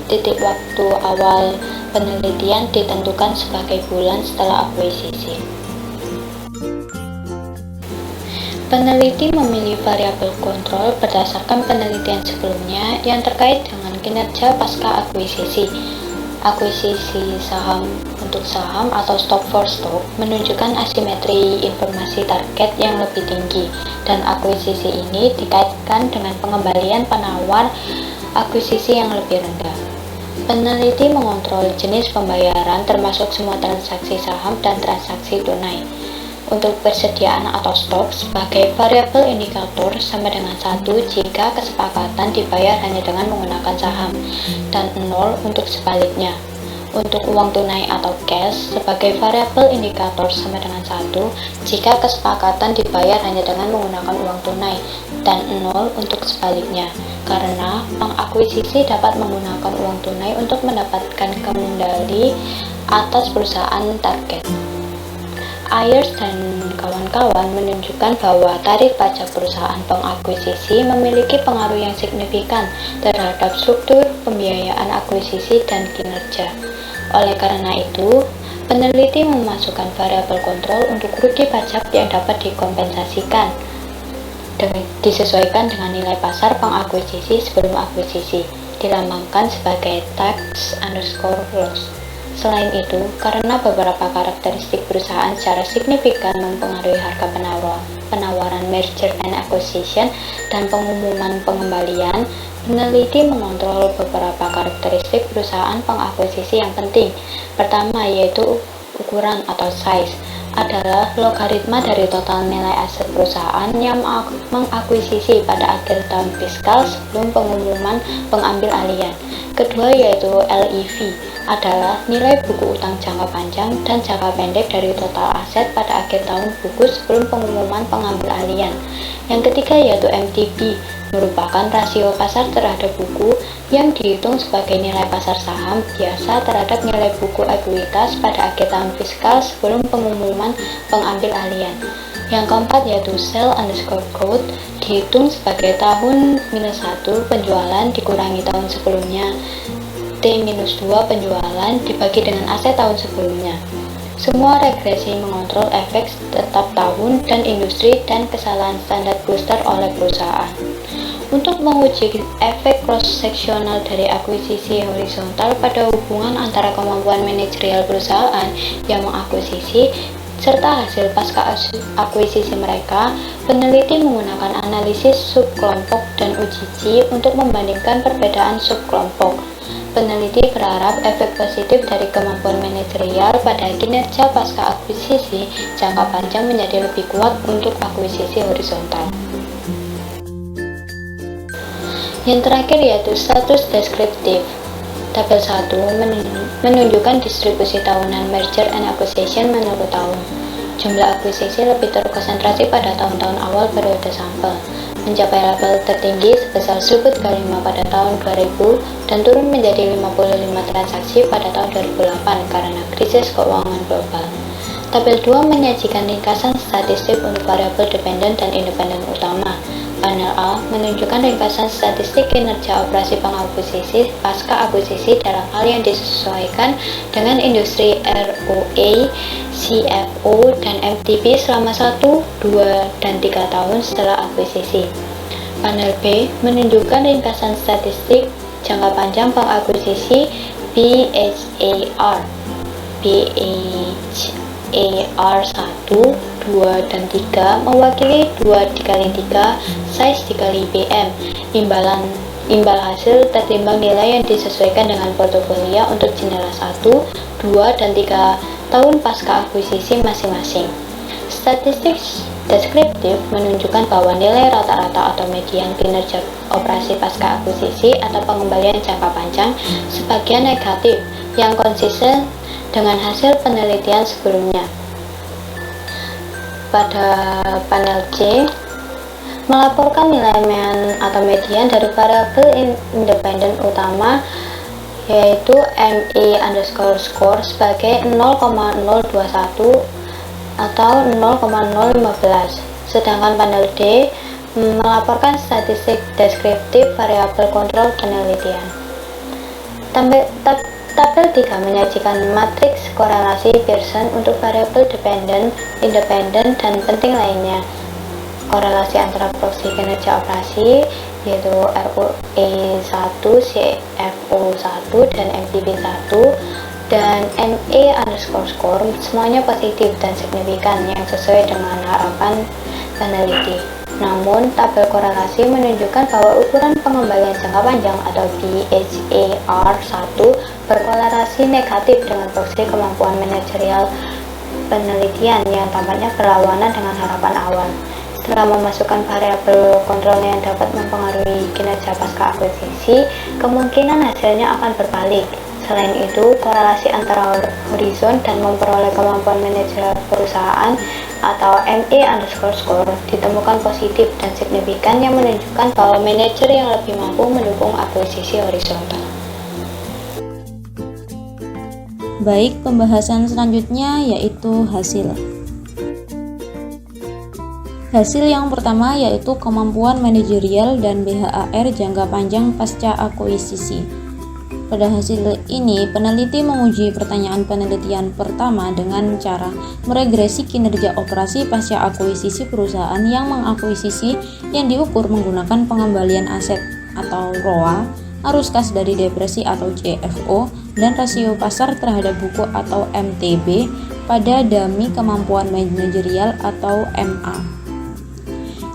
Titik waktu awal penelitian ditentukan sebagai bulan setelah akuisisi. Peneliti memilih variabel kontrol berdasarkan penelitian sebelumnya yang terkait dengan kinerja pasca akuisisi. Akuisisi saham untuk saham atau stock for stock menunjukkan asimetri informasi target yang lebih tinggi, dan akuisisi ini dikaitkan dengan pengembalian penawar akuisisi yang lebih rendah. Peneliti mengontrol jenis pembayaran termasuk semua transaksi saham dan transaksi tunai. Untuk persediaan atau stok sebagai variabel indikator sama dengan 1 jika kesepakatan dibayar hanya dengan menggunakan saham, dan 0 untuk sebaliknya. Untuk uang tunai atau cash sebagai variabel indikator sama dengan 1 jika kesepakatan dibayar hanya dengan menggunakan uang tunai, dan 0 untuk sebaliknya, karena pengakuisisi dapat menggunakan uang tunai untuk mendapatkan kembali atas perusahaan target. Ayers dan kawan-kawan menunjukkan bahwa tarif pajak perusahaan pengakuisisi memiliki pengaruh yang signifikan terhadap struktur pembiayaan akuisisi dan kinerja. Oleh karena itu, peneliti memasukkan variabel kontrol untuk rugi pajak yang dapat dikompensasikan disesuaikan dengan nilai pasar pengakuisisi sebelum akuisisi, dilambangkan sebagai tax_loss. Selain itu, karena beberapa karakteristik perusahaan secara signifikan mempengaruhi harga penawaran merger and acquisition dan pengumuman pengembalian, peneliti mengontrol beberapa karakteristik perusahaan pengakuisisi yang penting. Pertama, yaitu ukuran atau size, adalah logaritma dari total nilai aset perusahaan yang mengakuisisi pada akhir tahun fiskal sebelum pengumuman pengambil alihan. Kedua, yaitu LEV, adalah nilai buku utang jangka panjang dan jangka pendek dari total aset pada akhir tahun buku sebelum pengumuman pengambil alihan. Yang ketiga, yaitu MTB, merupakan rasio pasar terhadap buku yang dihitung sebagai nilai pasar saham biasa terhadap nilai buku ekuitas pada akhir tahun fiskal sebelum pengumuman pengambil alihan. Yang keempat, yaitu sell_growth, dihitung sebagai tahun -1 penjualan dikurangi tahun sebelumnya, T-2 penjualan dibagi dengan aset tahun sebelumnya. Semua regresi mengontrol efek tetap tahun dan industri dan kesalahan standar booster oleh perusahaan. Untuk menguji efek cross-seksional dari akuisisi horizontal pada hubungan antara kemampuan manajerial perusahaan yang mengakuisisi serta hasil pasca akuisisi mereka, peneliti menggunakan analisis subkelompok dan uji untuk membandingkan perbedaan subkelompok. Peneliti berharap efek positif dari kemampuan manajerial pada kinerja pasca akuisisi jangka panjang menjadi lebih kuat untuk akuisisi horizontal. Yang terakhir, yaitu status deskriptif. Tabel 1 menunjukkan distribusi tahunan merger and acquisition menurut tahun. Jumlah akuisisi lebih terkonsentrasi pada tahun-tahun awal periode sampel, mencapai level tertinggi sebesar 1000 kali 5 pada tahun 2000 dan turun menjadi 55 transaksi pada tahun 2008 karena krisis keuangan global. Tabel 2 menyajikan ringkasan statistik untuk variabel dependen dan independen utama. Panel A menunjukkan ringkasan statistik kinerja operasi pengakuisisi pasca akuisisi dalam hal yang disesuaikan dengan industri ROE, CFO, dan MTP selama 1, 2, dan 3 tahun setelah akuisisi. Panel B menunjukkan ringkasan statistik jangka panjang pengakuisisi BHAR. BHAR 1, 2, dan 3 mewakili 2 dikali 3 size dikali BM, imbal hasil tertimbang nilai yang disesuaikan dengan portofolio untuk jendela 1, 2, dan 3 tahun pasca akuisisi masing-masing. Statistik deskriptif menunjukkan bahwa nilai rata-rata atau median kinerja operasi pasca akuisisi atau pengembalian jangka panjang sebagian negatif yang konsisten dengan hasil penelitian sebelumnya. Pada panel C, melaporkan nilai median dari variabel independen utama yaitu ME_score sebagai 0,021 atau 0,015. Sedangkan panel D melaporkan statistik deskriptif variabel kontrol penelitian. Tabel 3 menyajikan matriks korelasi Pearson untuk variabel dependen, independen, dan penting lainnya. Korelasi antara proksi kinerja operasi yaitu ROE 1, CFO 1, dan MTP 1 dan ME_score semuanya positif dan signifikan yang sesuai dengan harapan peneliti. Namun, tabel korelasi menunjukkan bahwa ukuran pengembalian jangka panjang atau BHAR 1 berkorelasi negatif dengan proksi kemampuan manajerial penelitian yang tampaknya berlawanan dengan harapan awal. Setelah memasukkan variabel kontrol yang dapat mempengaruhi kinerja pasca akuisisi, kemungkinan hasilnya akan berbalik. Selain itu, korelasi antara horizon dan memperoleh kemampuan manajer perusahaan atau ME_score ditemukan positif dan signifikan yang menunjukkan bahwa manajer yang lebih mampu mendukung akuisisi horizontal. Baik, pembahasan selanjutnya yaitu hasil. Hasil yang pertama yaitu kemampuan manajerial dan BHAR jangka panjang pasca akuisisi. Pada hasil ini, peneliti menguji pertanyaan penelitian pertama dengan cara meregresi kinerja operasi pasca akuisisi perusahaan yang mengakuisisi yang diukur menggunakan pengembalian aset atau ROA, arus kas dari depresi atau CFO, dan rasio pasar terhadap buku atau MTB pada dummy kemampuan manajerial atau MA.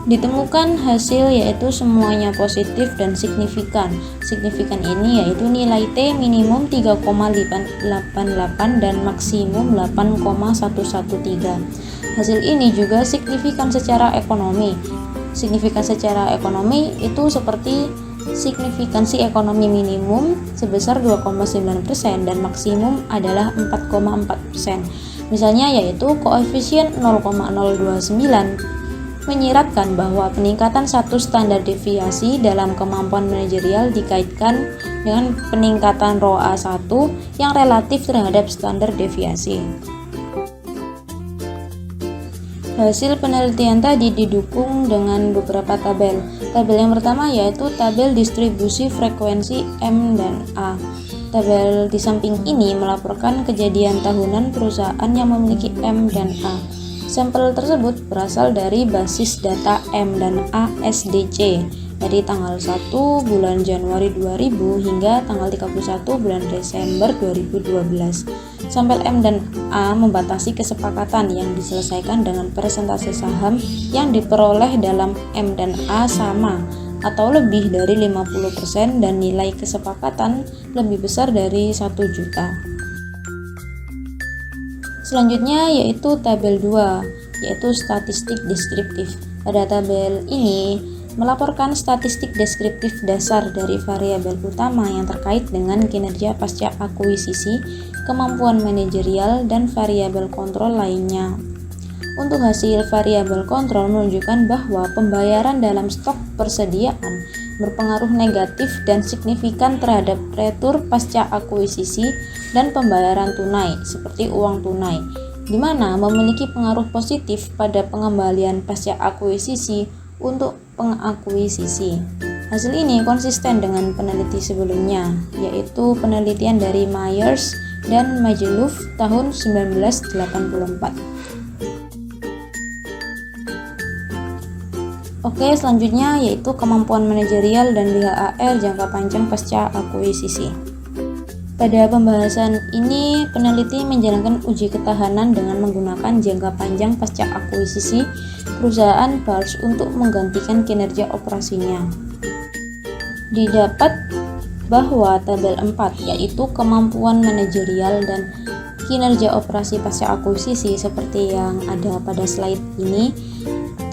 Ditemukan hasil yaitu semuanya positif dan signifikan. Signifikan ini yaitu nilai T minimum 3,88 dan maksimum 8,113. Hasil ini juga signifikan secara ekonomi. Signifikan secara ekonomi itu seperti signifikansi ekonomi minimum sebesar 2,9% dan maksimum adalah 4,4%. Misalnya yaitu koefisien 0,029 menyiratkan bahwa peningkatan satu standar deviasi dalam kemampuan manajerial dikaitkan dengan peningkatan ROA 1 yang relatif terhadap standar deviasi. Hasil penelitian tadi didukung dengan beberapa tabel. Tabel yang pertama yaitu tabel distribusi frekuensi M dan A. Tabel di samping ini melaporkan kejadian tahunan perusahaan yang memiliki M dan A. Sampel tersebut berasal dari basis data M dan A SDC dari tanggal 1 bulan Januari 2000 hingga tanggal 31 bulan Desember 2012. Sampel M dan A membatasi kesepakatan yang diselesaikan dengan persentase saham yang diperoleh dalam M dan A sama atau lebih dari 50% dan nilai kesepakatan lebih besar dari 1 juta. Selanjutnya yaitu tabel 2, yaitu statistik deskriptif. Pada tabel ini melaporkan statistik deskriptif dasar dari variabel utama yang terkait dengan kinerja pasca akuisisi, kemampuan manajerial, dan variabel kontrol lainnya. Untuk hasil variabel kontrol menunjukkan bahwa pembayaran dalam stok persediaan berpengaruh negatif dan signifikan terhadap retur pasca akuisisi dan pembayaran tunai seperti uang tunai, di mana memiliki pengaruh positif pada pengembalian pasca akuisisi untuk pengakuisisi. Hasil ini konsisten dengan peneliti sebelumnya, yaitu penelitian dari Myers dan Magelouf tahun 1984. Oke, selanjutnya yaitu kemampuan manajerial dan BHAR jangka panjang pasca akuisisi. Pada pembahasan ini, peneliti menjalankan uji ketahanan dengan menggunakan jangka panjang pasca akuisisi perusahaan BARS untuk menggantikan kinerja operasinya. Didapat bahwa tabel 4, yaitu kemampuan manajerial dan kinerja operasi pasca akuisisi seperti yang ada pada slide ini,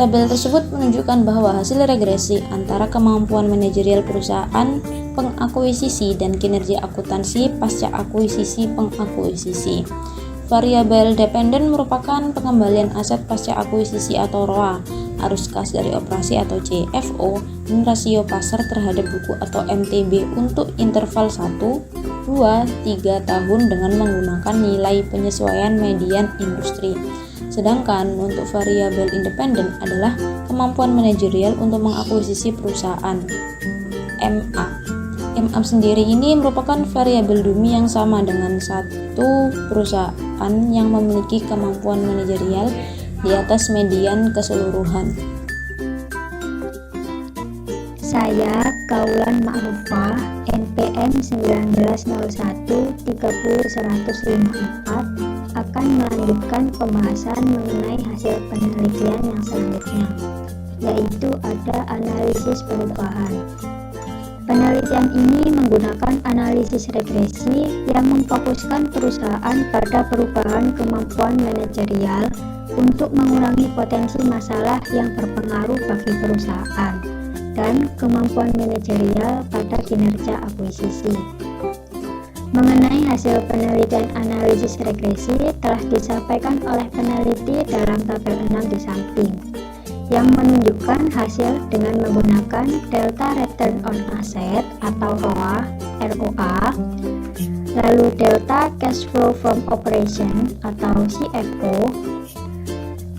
tabel tersebut menunjukkan bahwa hasil regresi antara kemampuan manajerial perusahaan pengakuisisi dan kinerja akuntansi pasca akuisisi pengakuisisi. Variabel dependen merupakan pengembalian aset pasca akuisisi atau ROA, arus kas dari operasi atau CFO, dan rasio pasar terhadap buku atau MTB untuk interval 1, 2, 3 tahun dengan menggunakan nilai penyesuaian median industri. Sedangkan untuk variabel independen adalah kemampuan manajerial untuk mengakuisisi perusahaan, MA. MA sendiri ini merupakan variabel dummy yang sama dengan satu perusahaan yang memiliki kemampuan manajerial di atas median keseluruhan. Saya, Kaulan Ma'rufah, NPM 1901-30154, akan melanjutkan pembahasan mengenai hasil penelitian yang selanjutnya, yaitu ada analisis perubahan. Penelitian ini menggunakan analisis regresi yang memfokuskan perusahaan pada perubahan kemampuan manajerial untuk mengurangi potensi masalah yang berpengaruh bagi perusahaan dan kemampuan manajerial pada kinerja akuisisi. Mengenai hasil penelitian analisis regresi telah disampaikan oleh peneliti dalam tabel 6 di samping, yang menunjukkan hasil dengan menggunakan delta return on asset atau ROA, lalu delta cash flow from operation atau CFO,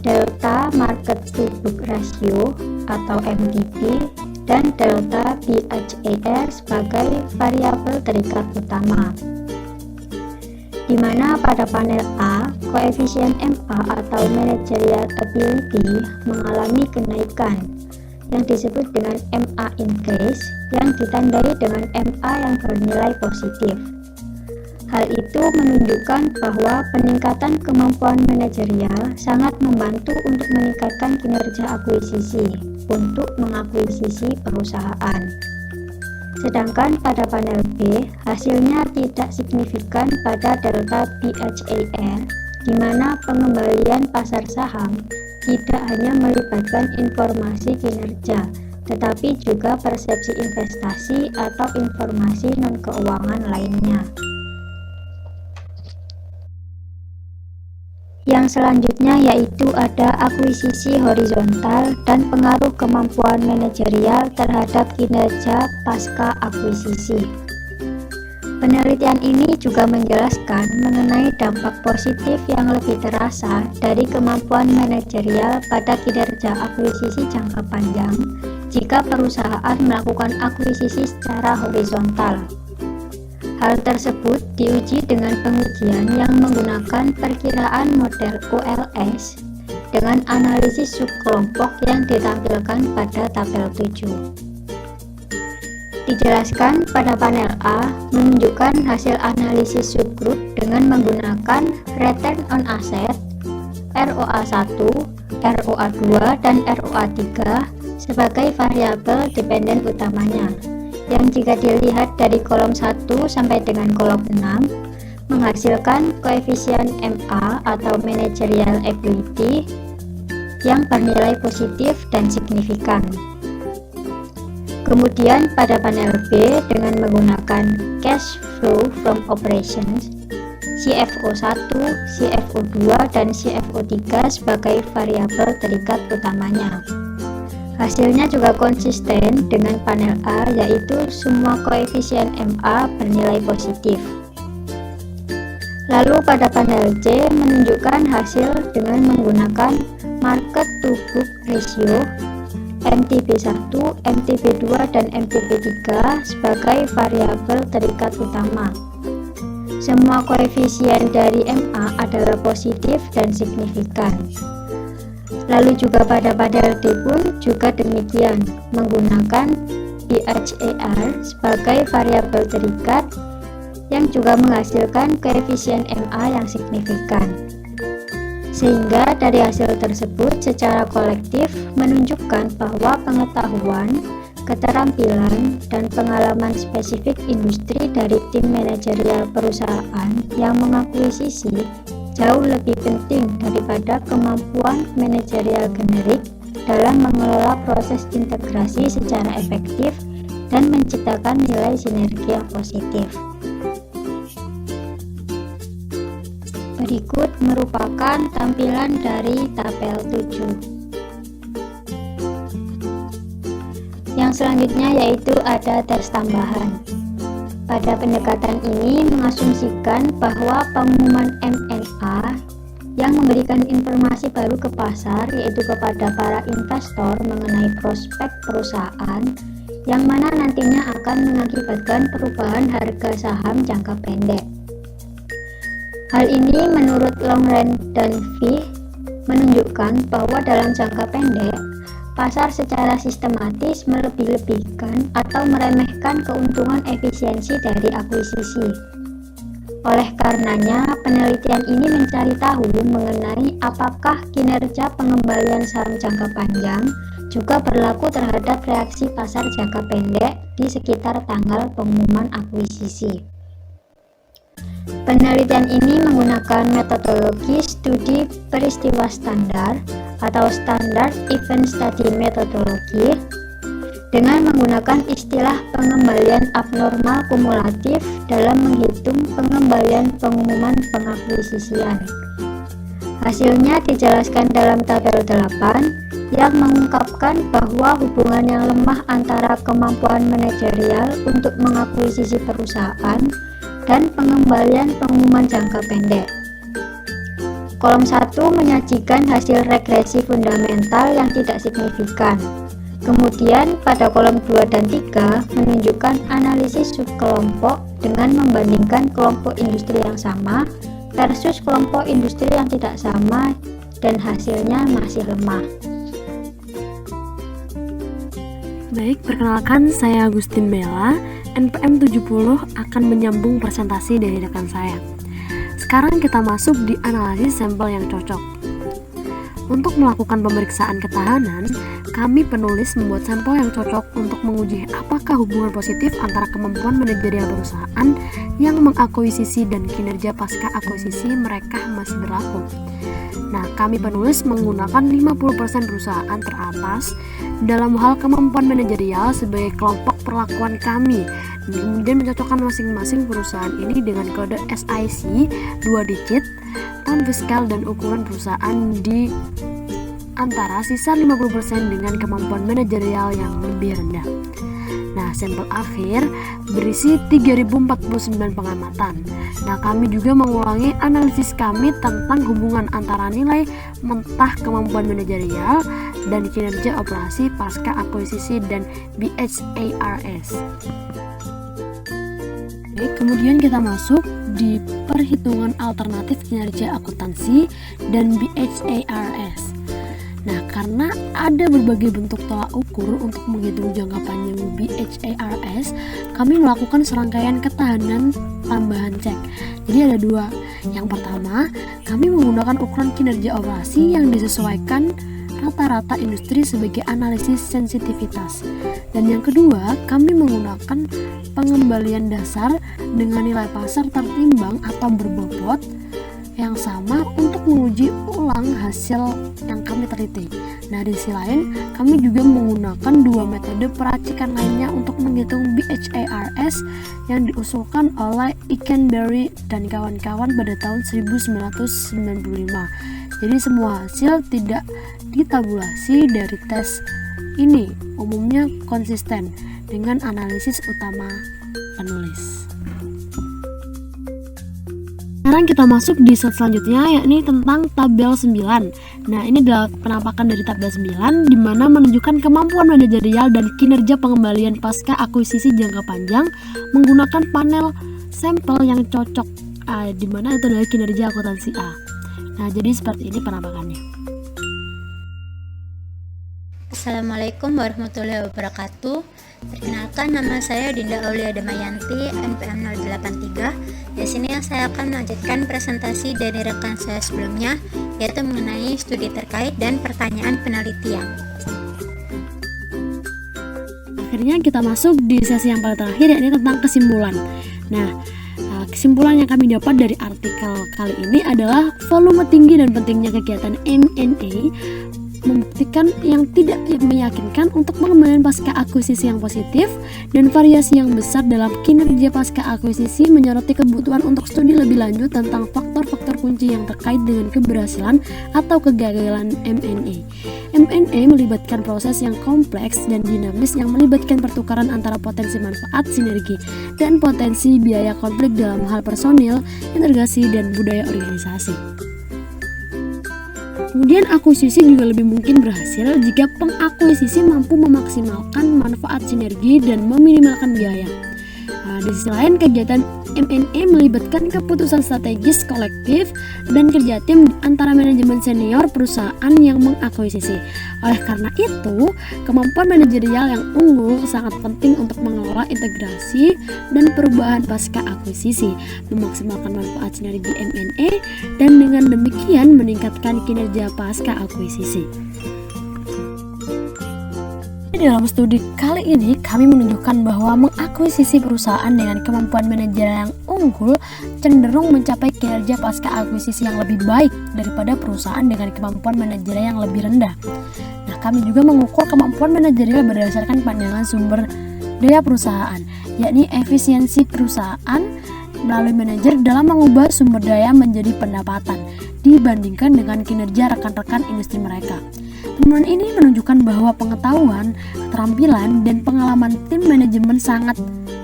delta market to book ratio atau MTB, dan delta BHAR sebagai variabel terikat utama, di mana pada panel A, koefisien MA atau managerial ability mengalami kenaikan yang disebut dengan MA increase yang ditandai dengan MA yang bernilai positif. Hal itu menunjukkan bahwa peningkatan kemampuan manajerial sangat membantu untuk meningkatkan kinerja akuisisi untuk mengakuisisi perusahaan. Sedangkan pada panel B, hasilnya tidak signifikan pada delta BHAR, di mana pengembalian pasar saham tidak hanya melibatkan informasi kinerja, tetapi juga persepsi investasi atau informasi non-keuangan lainnya. Yang selanjutnya yaitu ada akuisisi horizontal dan pengaruh kemampuan manajerial terhadap kinerja pasca akuisisi. Penelitian ini juga menjelaskan mengenai dampak positif yang lebih terasa dari kemampuan manajerial pada kinerja akuisisi jangka panjang jika perusahaan melakukan akuisisi secara horizontal. Hal tersebut diuji dengan pengujian yang menggunakan perkiraan model OLS dengan analisis subkelompok yang ditampilkan pada tabel 7. Dijelaskan pada panel A menunjukkan hasil analisis subgroup dengan menggunakan return on asset, ROA1, ROA2, dan ROA3 sebagai variabel dependen utamanya, yang jika dilihat dari kolom 1 sampai dengan kolom 6 menghasilkan koefisien MA atau managerial ability yang bernilai positif dan signifikan. Kemudian pada panel B dengan menggunakan cash flow from operations, CFO1, CFO2, dan CFO3 sebagai variabel terikat utamanya. Hasilnya juga konsisten dengan panel A, yaitu semua koefisien MA bernilai positif. Lalu pada panel C menunjukkan hasil dengan menggunakan market to book ratio, MTB1, MTB2, dan MTB3 sebagai variabel terikat utama. Semua koefisien dari MA adalah positif dan signifikan. Lalu juga pada panel D pun juga demikian, menggunakan BHAR sebagai variabel terikat yang juga menghasilkan koefisien MA yang signifikan. Sehingga dari hasil tersebut secara kolektif menunjukkan bahwa pengetahuan, keterampilan, dan pengalaman spesifik industri dari tim manajerial perusahaan yang mengakuisisi jauh lebih penting daripada kemampuan manajerial generik dalam mengelola proses integrasi secara efektif dan menciptakan nilai sinergi yang positif. Berikut merupakan tampilan dari tabel 7. Yang selanjutnya yaitu ada tes tambahan. Pada pendekatan ini mengasumsikan bahwa pengumuman M&A yang memberikan informasi baru ke pasar, yaitu kepada para investor mengenai prospek perusahaan, yang mana nantinya akan mengakibatkan perubahan harga saham jangka pendek. Hal ini menurut Longren dan Fee menunjukkan bahwa dalam jangka pendek, pasar secara sistematis melebih-lebihkan atau meremehkan keuntungan efisiensi dari akuisisi. Oleh karenanya, penelitian ini mencari tahu mengenai apakah kinerja pengembalian saham jangka panjang juga berlaku terhadap reaksi pasar jangka pendek di sekitar tanggal pengumuman akuisisi. Penelitian ini menggunakan metodologi studi peristiwa standar atau Standard Event Study Methodology dengan menggunakan istilah pengembalian abnormal kumulatif dalam menghitung pengembalian pengumuman pengakuisisian. Hasilnya dijelaskan dalam tabel 8 yang mengungkapkan bahwa hubungan yang lemah antara kemampuan manajerial untuk mengakuisisi perusahaan dan pengembalian pengumuman jangka pendek. Kolom 1 menyajikan hasil regresi fundamental yang tidak signifikan. Kemudian pada kolom 2 dan 3 menunjukkan analisis subkelompok dengan membandingkan kelompok industri yang sama versus kelompok industri yang tidak sama dan hasilnya masih lemah. Baik, perkenalkan saya Agustin Bella. NPM 70 akan menyambung presentasi dari rekan saya. Sekarang kita masuk di analisis sampel yang cocok. Untuk melakukan pemeriksaan ketahanan, kami penulis membuat sampel yang cocok untuk menguji apakah hubungan positif antara kemampuan manajerial perusahaan yang mengakuisisi dan kinerja pasca akuisisi mereka masih berlaku. Nah, kami penulis menggunakan 50% perusahaan teratas dalam hal kemampuan manajerial sebagai kelompok perlakuan kami, dan kemudian mencocokkan masing-masing perusahaan ini dengan kode SIC 2 digit, tahun fiskal dan ukuran perusahaan di antara sisa 50% dengan kemampuan manajerial yang lebih rendah. Nah, sampel akhir berisi 3049 pengamatan. Nah, kami juga mengulangi analisis kami tentang hubungan antara nilai mentah kemampuan manajerial dan kinerja operasi pasca akuisisi dan BHARS. Oke, kemudian kita masuk di perhitungan alternatif kinerja akuntansi dan BHARS. Nah, karena ada berbagai bentuk tolak ukur untuk menghitung jangka panjang BHARS, kami melakukan serangkaian ketahanan tambahan cek. Jadi ada dua. Yang pertama, kami menggunakan ukuran kinerja operasi yang disesuaikan rata-rata industri sebagai analisis sensitivitas. Dan yang kedua, kami menggunakan pengembalian dasar dengan nilai pasar tertimbang atau berbobot yang sama untuk menguji ulang hasil yang kami teliti. Nah, di sisi lain, kami juga menggunakan dua metode peracikan lainnya untuk menghitung BHARS yang diusulkan oleh Eikenberry dan kawan-kawan pada tahun 1995. Jadi semua hasil tidak ditabulasi dari tes ini, umumnya konsisten dengan analisis utama penulis. Sekarang kita masuk di slide selanjutnya, yakni tentang tabel 9. Nah, ini adalah penampakan dari tabel 9 di mana menunjukkan kemampuan manajerial dan kinerja pengembalian pasca akuisisi jangka panjang menggunakan panel sampel yang cocok, di mana itu adalah kinerja akuntansi A. Nah, jadi seperti ini penampakannya. Assalamualaikum warahmatullahi wabarakatuh. Perkenalkan, nama saya Dinda Aulia Damayanti, NPM 083. Di sini saya akan melanjutkan presentasi dari rekan saya sebelumnya, yaitu mengenai studi terkait dan pertanyaan penelitian. Akhirnya kita masuk di sesi yang paling terakhir, yakni tentang kesimpulan. Nah, kesimpulan yang kami dapat dari artikel kali ini adalah volume tinggi dan pentingnya kegiatan M&A membuktikan yang tidak meyakinkan untuk pengembalian pasca akuisisi yang positif, dan variasi yang besar dalam kinerja pasca akuisisi menyoroti kebutuhan untuk studi lebih lanjut tentang faktor-faktor kunci yang terkait dengan keberhasilan atau kegagalan M&A. M&A melibatkan proses yang kompleks dan dinamis yang melibatkan pertukaran antara potensi manfaat, sinergi, dan potensi biaya konflik dalam hal personil, integrasi, dan budaya organisasi. Kemudian akuisisi juga lebih mungkin berhasil jika pengakuisisi mampu memaksimalkan manfaat sinergi dan meminimalkan biaya. Nah, di sisi lain, kegiatan M&A melibatkan keputusan strategis kolektif dan kerja tim antara manajemen senior perusahaan yang mengakuisisi. Oleh karena itu, kemampuan manajerial yang unggul sangat penting untuk mengelola integrasi dan perubahan pasca akuisisi, memaksimalkan manfaat sinergi M&A, dan dengan demikian meningkatkan kinerja pasca akuisisi. Dalam studi kali ini, kami menunjukkan bahwa mengakuisisi perusahaan dengan kemampuan manajerial yang unggul cenderung mencapai kinerja pasca akuisisi yang lebih baik daripada perusahaan dengan kemampuan manajerial yang lebih rendah. Nah, kami juga mengukur kemampuan manajerial berdasarkan pandangan sumber daya perusahaan, yakni efisiensi perusahaan melalui manajer dalam mengubah sumber daya menjadi pendapatan dibandingkan dengan kinerja rekan-rekan industri mereka. Temuan ini menunjukkan bahwa pengetahuan, keterampilan, dan pengalaman tim manajemen sangat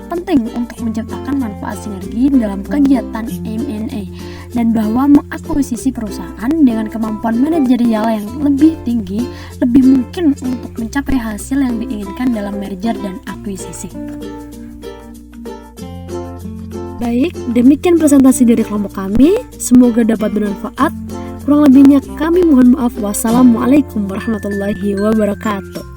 penting untuk menciptakan manfaat sinergi dalam kegiatan M&A, dan bahwa mengakuisisi perusahaan dengan kemampuan manajerial yang lebih tinggi lebih mungkin untuk mencapai hasil yang diinginkan dalam merger dan akuisisi. Baik, demikian presentasi dari kelompok kami. Semoga dapat bermanfaat. Kurang lebihnya kami mohon maaf. Wassalamualaikum warahmatullahi wabarakatuh.